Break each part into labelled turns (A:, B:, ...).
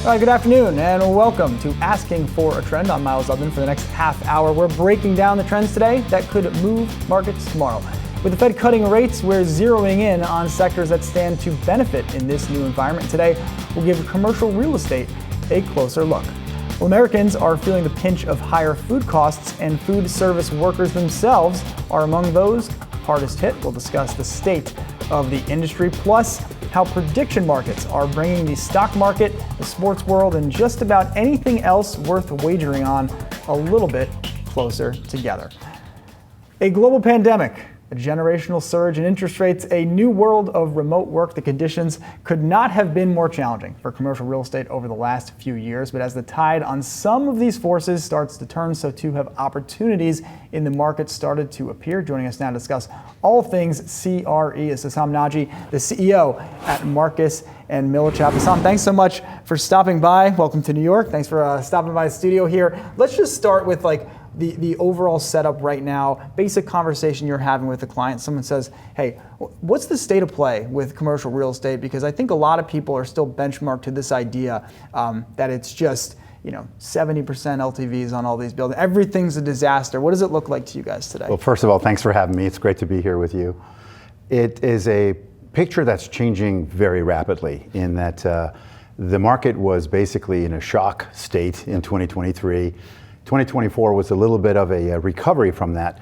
A: All right, good afternoon and welcome to Asking for a Trend. I'm Myles Udland. For the next half hour, we're breaking down the trends today that could move markets tomorrow. With the Fed cutting rates, we're zeroing in on sectors that stand to benefit in this new environment. Today, we'll give commercial real estate a closer look. Well, Americans are feeling the pinch of higher food costs, and food service workers themselves are among those hardest hit. We'll discuss the state of the industry, plus how prediction markets are bringing the stock market, the sports world, and just about anything else worth wagering on a little bit closer together. A global pandemic, a generational surge in interest rates, a new world of remote work. The conditions could not have been more challenging for commercial real estate over the last few years. But as the tide on some of these forces starts to turn, so too have opportunities in the market started to appear. Joining us now to discuss all things CRE is Hessam Nadji, the CEO at Marcus and Millichap. Hessam, thanks so much for stopping by. Welcome to New York. Thanks for stopping by the studio here. Let's just start with the overall setup right now, basic conversation you're having with a client. Someone says, hey, what's the state of play with commercial real estate? Because I think a lot of people are still benchmarked to this idea that it's just 70% LTVs on all these buildings. Everything's a disaster. What does it look like to you guys today?
B: Well, first of all, thanks for having me. It's great to be here with you. It is a picture that's changing very rapidly in that the market was basically in a shock state in 2023. 2024 was a little bit of a recovery from that,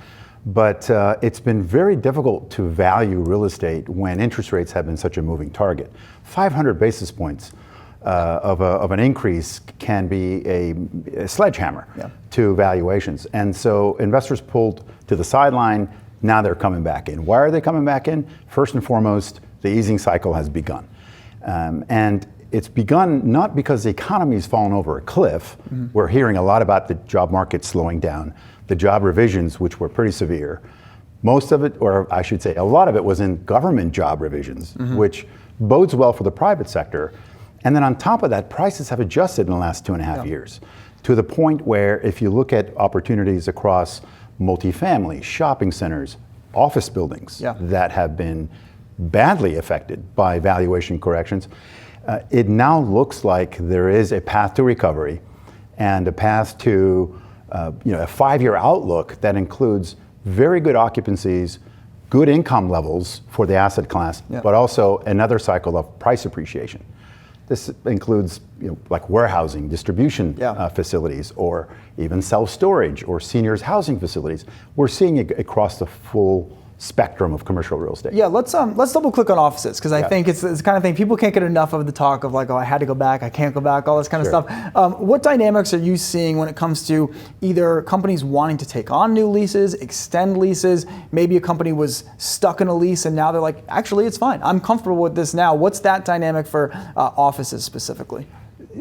B: but it's been very difficult to value real estate when interest rates have been such a moving target. 500 basis points of an increase can be a sledgehammer to valuations. And so investors pulled to the sideline. Now they're coming back in. Why are they coming back in? First and foremost, the easing cycle has begun. And it's begun not because the economy's fallen over a cliff. Mm-hmm. We're hearing a lot about the job market slowing down, the job revisions, which were pretty severe. Most of it, or I should say a lot of it, was in government job revisions, mm-hmm. which bodes well for the private sector. And then on top of that, prices have adjusted in the last 2.5 years to the point where if you look at opportunities across multifamily, shopping centers, office buildings that have been badly affected by valuation corrections, it now looks like there is a path to recovery and a path to a 5-year outlook that includes very good occupancies, good income levels for the asset class, but also another cycle of price appreciation. This includes like warehousing, distribution facilities, or even self-storage or seniors housing facilities. We're seeing it across the full spectrum of commercial real estate.
A: Yeah, let's double click on offices, because I think it's the kind of thing people can't get enough of, the talk of like, oh, I had to go back, I can't go back, all this kind of stuff. What dynamics are you seeing when it comes to either companies wanting to take on new leases, extend leases? Maybe a company was stuck in a lease and now they're like, actually, it's fine. I'm comfortable with this now. What's that dynamic for offices specifically?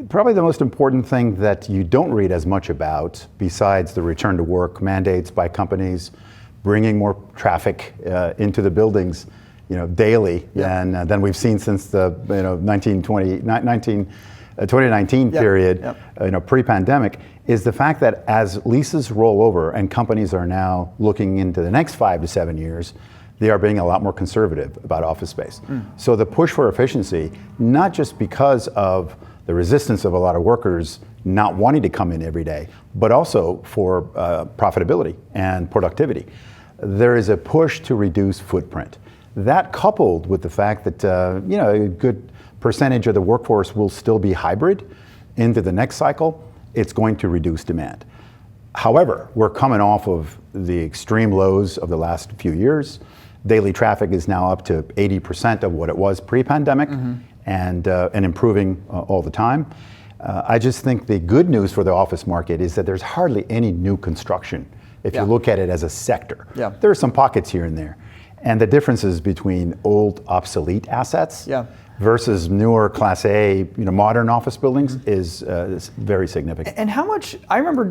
B: Probably the most important thing that you don't read as much about, besides the return to work mandates by companies, bringing more traffic into the buildings, daily than we've seen since the 2019 period, pre-pandemic, is the fact that as leases roll over and companies are now looking into the next 5 to 7 years, they are being a lot more conservative about office space. So the push for efficiency, not just because of the resistance of a lot of workers not wanting to come in every day, but also for profitability and productivity. There is a push to reduce footprint. That, coupled with the fact that a good percentage of the workforce will still be hybrid into the next cycle, it's going to reduce demand. However, we're coming off of the extreme lows of the last few years. Daily traffic is now up to 80% of what it was pre-pandemic, and improving all the time. I just think the good news for the office market is that there's hardly any new construction if you look at it as a sector. There are some pockets here and there. And the differences between old, obsolete assets versus newer Class A, modern office buildings is very significant.
A: And how much, I remember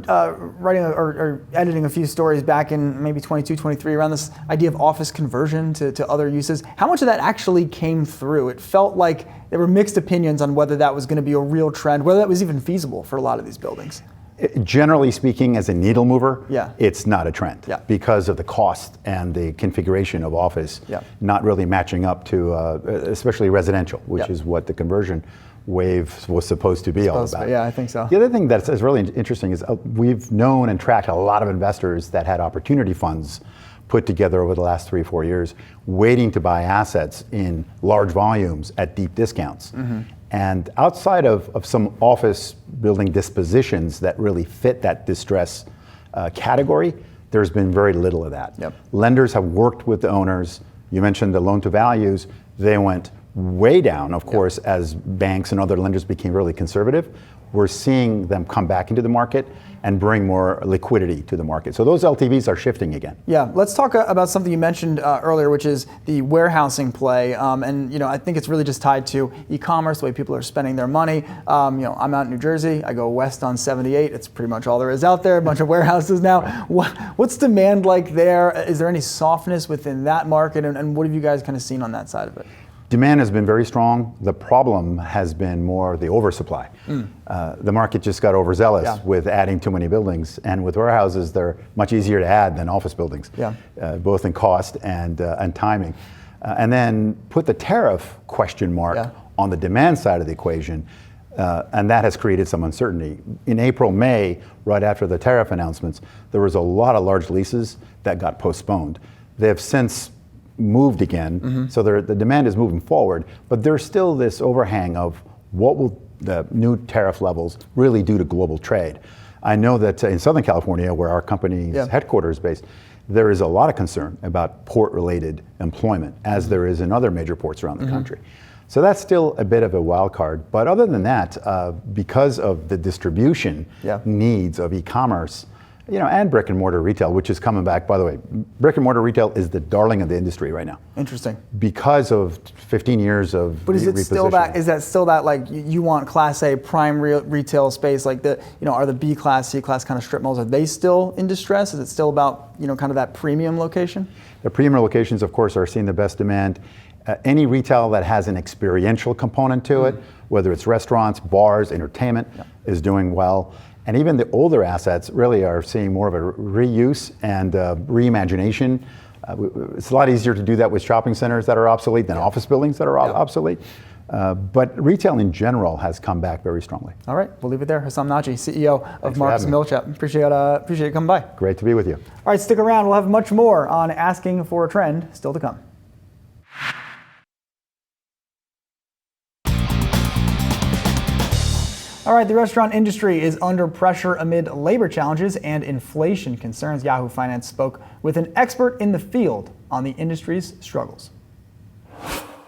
A: writing or editing a few stories back in maybe 22, 23 around this idea of office conversion to other uses. How much of that actually came through? It felt like there were mixed opinions on whether that was going to be a real trend, whether that was even feasible for a lot of these buildings.
B: Generally speaking, as a needle mover, it's not a trend because of the cost and the configuration of office not really matching up to, especially residential, which is what the conversion wave was supposed to be all about.
A: Yeah, I think so.
B: The other thing that's is really interesting is we've known and tracked a lot of investors that had opportunity funds put together over the last 3-4 years, waiting to buy assets in large volumes at deep discounts. And outside of some office building dispositions that really fit that distress category, there's been very little of that.
A: Yep.
B: Lenders have worked with the owners. You mentioned the loan to values. They went way down, of course, as banks and other lenders became really conservative. We're seeing them come back into the market and bring more liquidity to the market. So those LTVs are shifting again.
A: Yeah, let's talk about something you mentioned earlier, which is the warehousing play. And I think it's really just tied to e-commerce, the way people are spending their money. I'm out in New Jersey. I go west on 78. It's pretty much all there is out there. A bunch of warehouses now. What's demand like there? Is there any softness within that market? And what have you guys kind of seen on that side of it?
B: Demand has been very strong. The problem has been more the oversupply. The market just got overzealous with adding too many buildings, and with warehouses, they're much easier to add than office buildings, both in cost and timing. And then put the tariff question mark on the demand side of the equation, and that has created some uncertainty. In April, May, right after the tariff announcements, there was a lot of large leases that got postponed. They have since moved again, so the demand is moving forward, but there's still this overhang of what will the new tariff levels really do to global trade. I know that in Southern California, where our company's headquarters is based, there is a lot of concern about port-related employment, as there is in other major ports around the country. So that's still a bit of a wild card, but other than that, because of the distribution needs of e-commerce, and brick and mortar retail, which is coming back. By the way, brick and mortar retail is the darling of the industry right now. Interesting. Because of 15 years of
A: But is it still that? Is that still that like you want Class A prime retail space, like are the B class, C class kind of strip malls? Are they still in distress? Is it still about kind of that premium location?
B: The premium locations, of course, are seeing the best demand. Any retail that has an experiential component to it, whether it's restaurants, bars, entertainment, is doing well. And even the older assets really are seeing more of a reuse and reimagination. It's a lot easier to do that with shopping centers that are obsolete than office buildings that are obsolete. But retail in general has come back very strongly.
A: All right, we'll leave it there. Hessam Nadji, CEO of Markets and Millichap. Appreciate you coming by.
B: Great to be with you.
A: All right, stick around. We'll have much more on Asking for a Trend still to come. All right, the restaurant industry is under pressure amid labor challenges and inflation concerns. Yahoo Finance spoke with an expert in the field on the industry's struggles.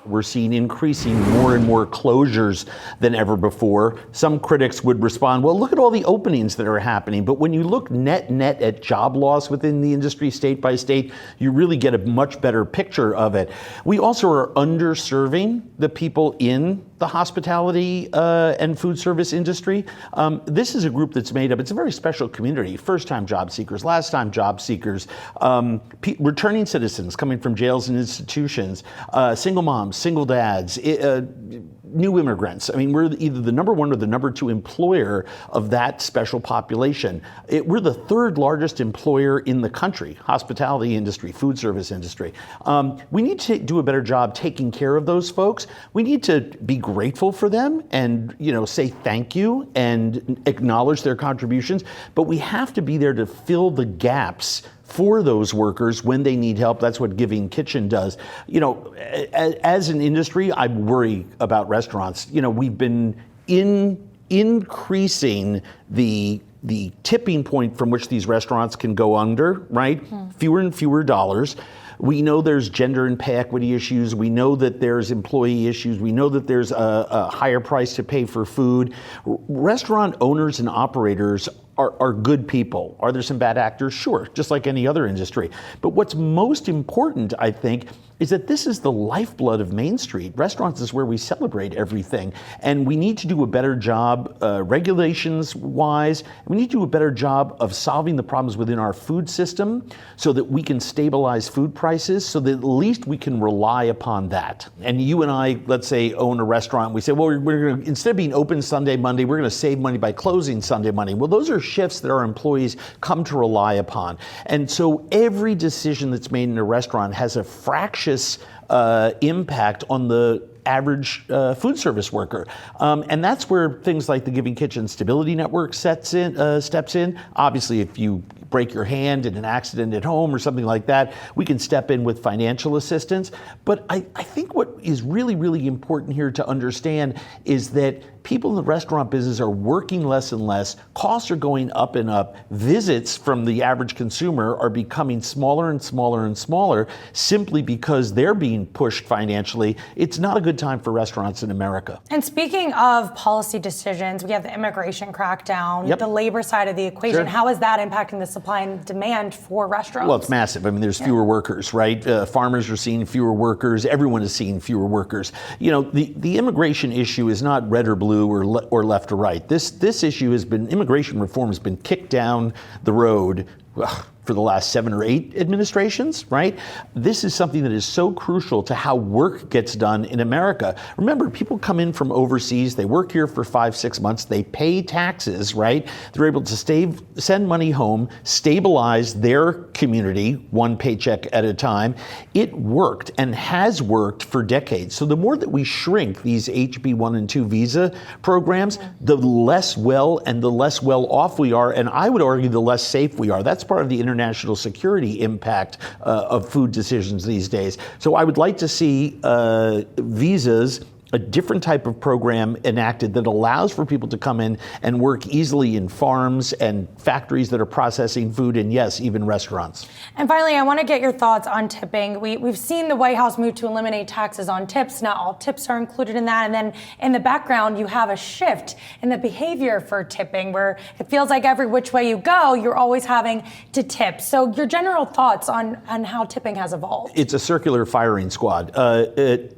C: We're seeing increasing more and more closures than ever before. Some critics would respond, well, look at all the openings that are happening. But when you look net at job loss within the industry state by state, you really get a much better picture of it. We also are underserving the people in the hospitality and food service industry. This is a group that's made up, it's a very special community, first-time job seekers, last-time job seekers, returning citizens coming from jails and institutions, single moms, single dads, new immigrants. I mean, we're either the number one or the number two employer of that special population. We're the third largest employer in the country, hospitality industry, food service industry. We need to do a better job taking care of those folks. We need to be grateful for them and say thank you and acknowledge their contributions, but we have to be there to fill the gaps for those workers when they need help. That's what Giving Kitchen does. As an industry, I worry about restaurants. We've been increasing the tipping point from which these restaurants can go under, right? Fewer and fewer dollars. We know there's gender and pay equity issues. We know that there's employee issues. We know that there's a higher price to pay for food. Restaurant owners and operators are good people. Are there some bad actors? Sure, just like any other industry. But what's most important, I think, is that this is the lifeblood of Main Street. Restaurants is where we celebrate everything. And we need to do a better job, regulations-wise. We need to do a better job of solving the problems within our food system so that we can stabilize food prices, so that at least we can rely upon that. And you and I, let's say, own a restaurant. We say, well, we're gonna, instead of being open Sunday, Monday, we're going to save money by closing Sunday, Monday. Well, those are shifts that our employees come to rely upon. And so every decision that's made in a restaurant has a fractious impact on the average food service worker. And that's where things like the Giving Kitchen Stability Network steps in. Obviously, if you break your hand in an accident at home or something like that, we can step in with financial assistance. But I think what is really, really important here to understand is that people in the restaurant business are working less and less. Costs are going up and up. Visits from the average consumer are becoming smaller and smaller and smaller simply because they're being pushed financially. It's not a good time for restaurants in America.
D: And speaking of policy decisions, we have the immigration crackdown, the labor side of the equation.
C: Sure.
D: How is that impacting the supply and demand for restaurants?
C: Well, it's massive. I mean, there's fewer workers, right? Farmers are seeing fewer workers. Everyone is seeing fewer workers. You know, the immigration issue is not red or blue or left or right. This issue has been, immigration reform has been kicked down the road for the last 7 or 8 administrations, right? This is something that is so crucial to how work gets done in America. Remember, people come in from overseas, they work here for 5-6 months, they pay taxes, right? They're able to send money home, stabilize their community one paycheck at a time. It worked and has worked for decades. So the more that we shrink these HB1 and 2 visa programs, the less well off we are, and I would argue the less safe we are. That's part of the international security impact of food decisions these days. So I would like to see visas, a different type of program enacted that allows for people to come in and work easily in farms and factories that are processing food, and yes, even restaurants.
D: And finally, I want to get your thoughts on tipping. We've seen the White House move to eliminate taxes on tips. Not all tips are included in that. And then in the background, you have a shift in the behavior for tipping, where it feels like every which way you go, you're always having to tip. So your general thoughts on how tipping has evolved?
C: It's a circular firing squad.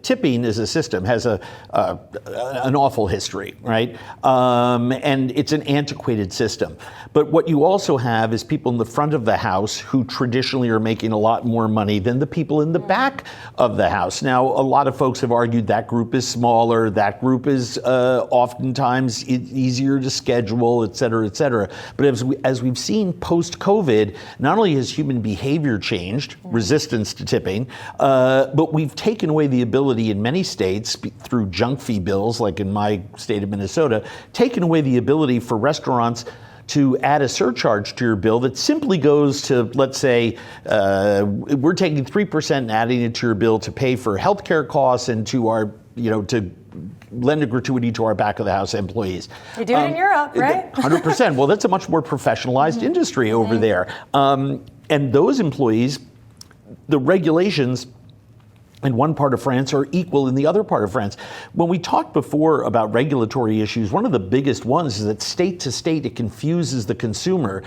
C: Tipping as a system has an awful history, right? And it's an antiquated system. But what you also have is people in the front of the house who traditionally are making a lot more money than the people in the back of the house. Now, a lot of folks have argued that group is smaller, that group is oftentimes easier to schedule, et cetera, et cetera. But as we've seen post-COVID, not only has human behavior changed, resistance to tipping, but we've taken away the ability in many states through junk fee bills, like in my state of Minnesota, taken away the ability for restaurants to add a surcharge to your bill that simply goes to, let's say, we're taking 3% and adding it to your bill to pay for healthcare costs and to our, to lend a gratuity to our back of the house employees.
D: They do it in Europe, right?
C: 100%. Well, that's a much more professionalized industry over there. And those employees, the regulations in one part of France are equal in the other part of France. When we talked before about regulatory issues, one of the biggest ones is that state to state, it confuses the consumer.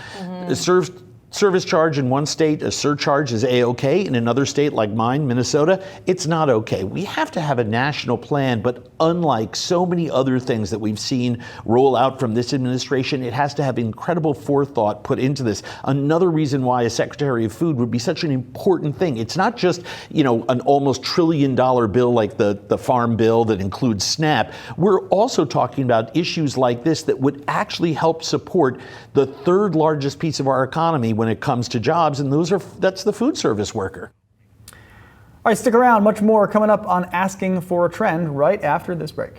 C: Service charge in one state, a surcharge is A-OK. In another state like mine, Minnesota, it's not okay. We have to have a national plan, but unlike so many other things that we've seen roll out from this administration, it has to have incredible forethought put into this. Another reason why a Secretary of Food would be such an important thing. It's not just, an almost $1 trillion bill like the farm bill that includes SNAP. We're also talking about issues like this that would actually help support the third largest piece of our economy when it comes to jobs, and that's the food service worker.
A: All right, stick around. Much more coming up on Asking for a Trend right after this break.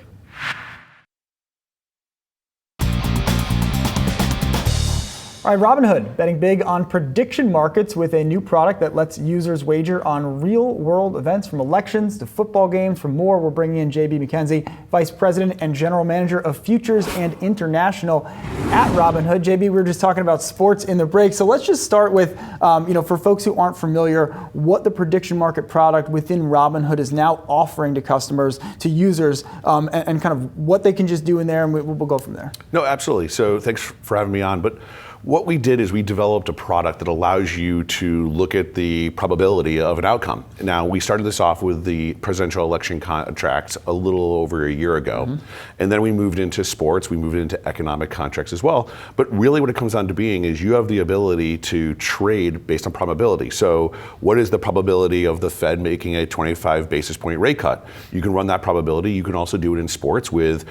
A: All right, Robinhood betting big on prediction markets with a new product that lets users wager on real-world events, from elections to football games. For more, we're bringing in JB McKenzie, Vice President and General Manager of Futures and International at Robinhood. JB, we were just talking about sports in the break, so let's just start with, for folks who aren't familiar, what the prediction market product within Robinhood is now offering to customers, to users, and kind of what they can just do in there, and we'll go from there.
E: No, absolutely. So thanks for having me on. But What we did is we developed a product that allows you to look at the probability of an outcome. Now, we started this off with the presidential election contracts a little over a year ago. And then we moved into sports, we moved into economic contracts as well. But really what it comes down to being is you have the ability to trade based on probability. So what is the probability of the Fed making a 25 basis point rate cut? You can run that probability. You can also do it in sports with,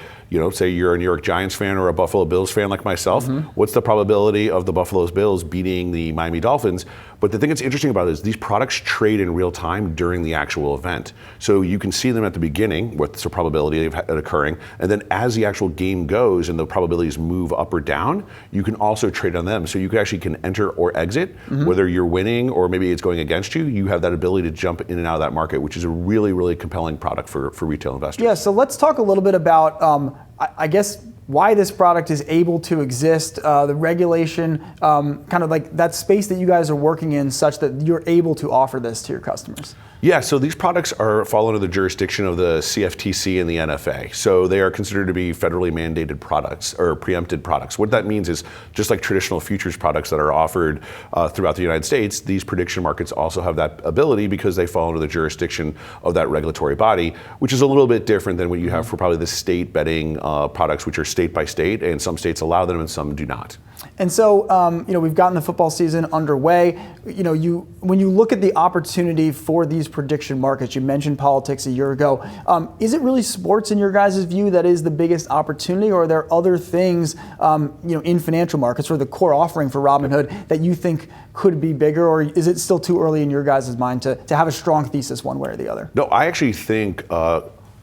E: say you're a New York Giants fan or a Buffalo Bills fan like myself. What's the probability of the Buffalo Bills beating the Miami Dolphins? But the thing that's interesting about it is these products trade in real time during the actual event. So you can see them at the beginning, what's the probability of it occurring, and then as the actual game goes and the probabilities move up or down, you can also trade on them. So you can enter or exit, whether you're winning or maybe it's going against you. You have that ability to jump in and out of that market, which is a really, really compelling product for retail investors.
A: Yeah, so let's talk a little bit about, I guess, why this product is able to exist, the regulation, kind of like that space that you guys are working in such that you're able to offer this to your customers.
E: Yeah, so these products fall under the jurisdiction of the CFTC and the NFA. So they are considered to be federally mandated products or preempted products. What that means is just like traditional futures products that are offered throughout the United States, these prediction markets also have that ability because they fall under the jurisdiction of that regulatory body, which is a little bit different than what you have for probably the state betting products, which are state by state, and some states allow them and some do not.
A: And so, we've gotten the football season underway. When you look at the opportunity for these prediction markets, you mentioned politics a year ago. Is it really sports in your guys' view that is the biggest opportunity, or are there other things, in financial markets or the core offering for Robinhood that you think could be bigger, or is it still too early in your guys' mind to have a strong thesis one way or the other?
E: No, I actually think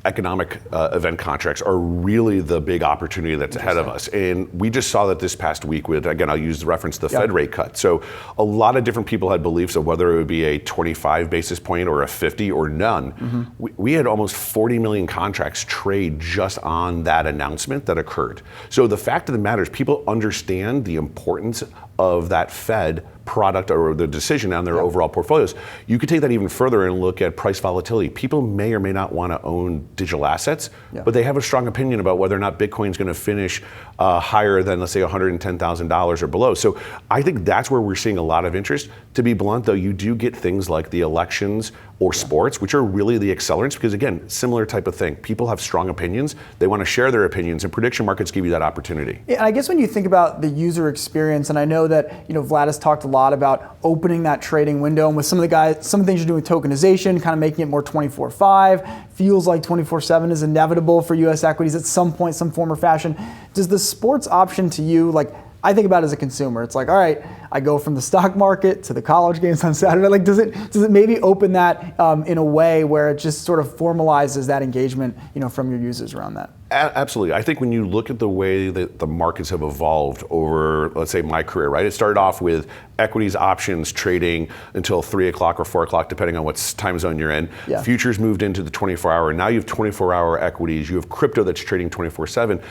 E: economic event contracts are really the big opportunity that's ahead of us. And we just saw that this past week with, again, I'll use the reference to the Fed rate cut. So a lot of different people had beliefs of whether it would be a 25 basis point or a 50 or none. We had almost 40 million contracts trade just on that announcement that occurred. So the fact of the matter is people understand the importance of that Fed product or the decision on their overall portfolios. You could take that even further and look at price volatility. People may or may not want to own digital assets, but they have a strong opinion about whether or not Bitcoin's going to finish higher than, let's say, $110,000 or below. So I think that's where we're seeing a lot of interest. To be blunt, though, you do get things like the elections or sports, which are really the accelerants, because again, similar type of thing. People have strong opinions. They want to share their opinions, and prediction markets give you that opportunity.
A: Yeah, and I guess when you think about the user experience, and I know that Vlad has talked a lot about opening that trading window, and with some of the things you're doing with tokenization, kind of making it more 24/5, feels like 24/7 is inevitable for U.S. equities at some point, some form or fashion. Does the sports option to you, like, I think about it as a consumer, it's like, all right, I go from the stock market to the college games on Saturday. Like, does it maybe open that in a way where it just sort of formalizes that engagement, from your users around that?
E: Absolutely. I think when you look at the way that the markets have evolved over, let's say, my career, right? It started off with equities, options, trading until 3 o'clock or 4 o'clock, depending on what time zone you're in.
A: Yeah.
E: Futures moved into the 24-hour. Now you have 24-hour equities. You have crypto that's trading 24/7.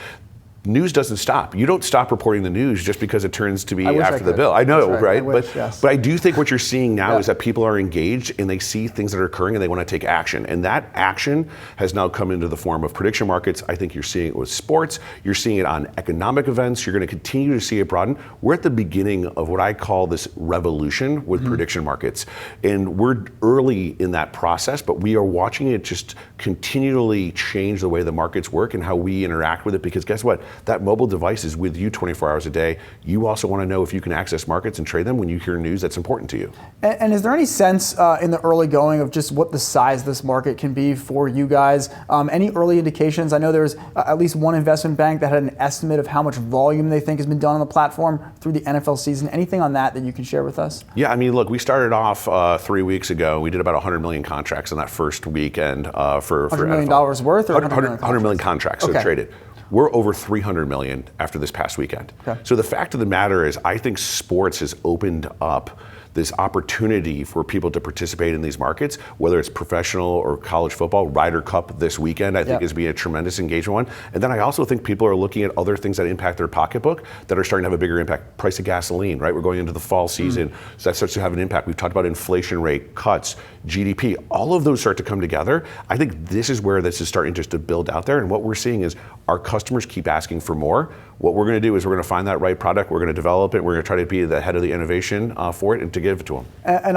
E: News doesn't stop. You don't stop reporting the news just because it turns to be after the bill. I know, right? But I do think what you're seeing now is that people are engaged and they see things that are occurring and they want to take action. And that action has now come into the form of prediction markets. I think you're seeing it with sports. You're seeing it on economic events. You're going to continue to see it broaden. We're at the beginning of what I call this revolution with prediction markets. And we're early in that process, but we are watching it just continually change the way the markets work and how we interact with it, because guess what? That mobile device is with you 24 hours a day. You also want to know if you can access markets and trade them when you hear news that's important to you.
A: And is there any sense in the early going of just what the size of this market can be for you guys? Any early indications? I know there was at least one investment bank that had an estimate of how much volume they think has been done on the platform through the NFL season. Anything on that you can share with us?
E: Yeah, I mean, look, we started off 3 weeks ago. We did about 100 million contracts in that first weekend for
A: $100 million
E: NFL.
A: worth, or
E: 100 million contracts so traded. We're over 300 million after this past weekend. Okay. So the fact of the matter is, I think sports has opened up this opportunity for people to participate in these markets, whether it's professional or college football. Ryder Cup this weekend, I think, is being a tremendous engagement one. And then I also think people are looking at other things that impact their pocketbook that are starting to have a bigger impact. Price of gasoline, right? We're going into the fall season, so that starts to have an impact. We've talked about inflation rate, cuts, GDP. All of those start to come together. I think this is where this is starting just to build out there. And what we're seeing is our customers keep asking for more. What we're going to do is we're going to find that right product. We're going to develop it. We're going to try to be the head of the innovation for it and to give it to them.
A: And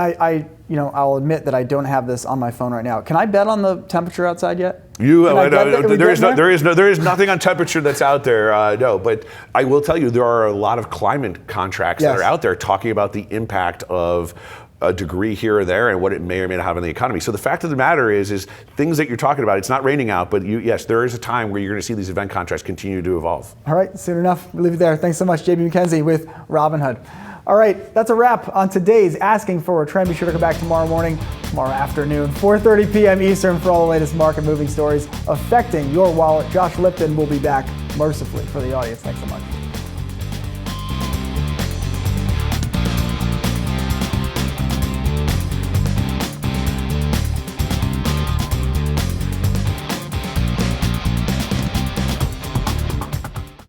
A: I'll admit that I don't have this on my phone right now. Can I bet on the temperature outside yet?
E: There is nothing on temperature that's out there. No, but I will tell you there are a lot of climate contracts that are out there talking about the impact of a degree here or there and what it may or may not have on the economy. So the fact of the matter is things that you're talking about, it's not raining out, but yes, there is a time where you're going to see these event contracts continue to evolve. All
A: right, soon enough. We'll leave it there. Thanks so much, JB McKenzie with Robinhood. All right, that's a wrap on today's Asking for a Trend. Be sure to come back tomorrow morning, tomorrow afternoon, 4:30 p.m. Eastern for all the latest market moving stories affecting your wallet. Josh Lipton will be back mercifully for the audience. Thanks so much.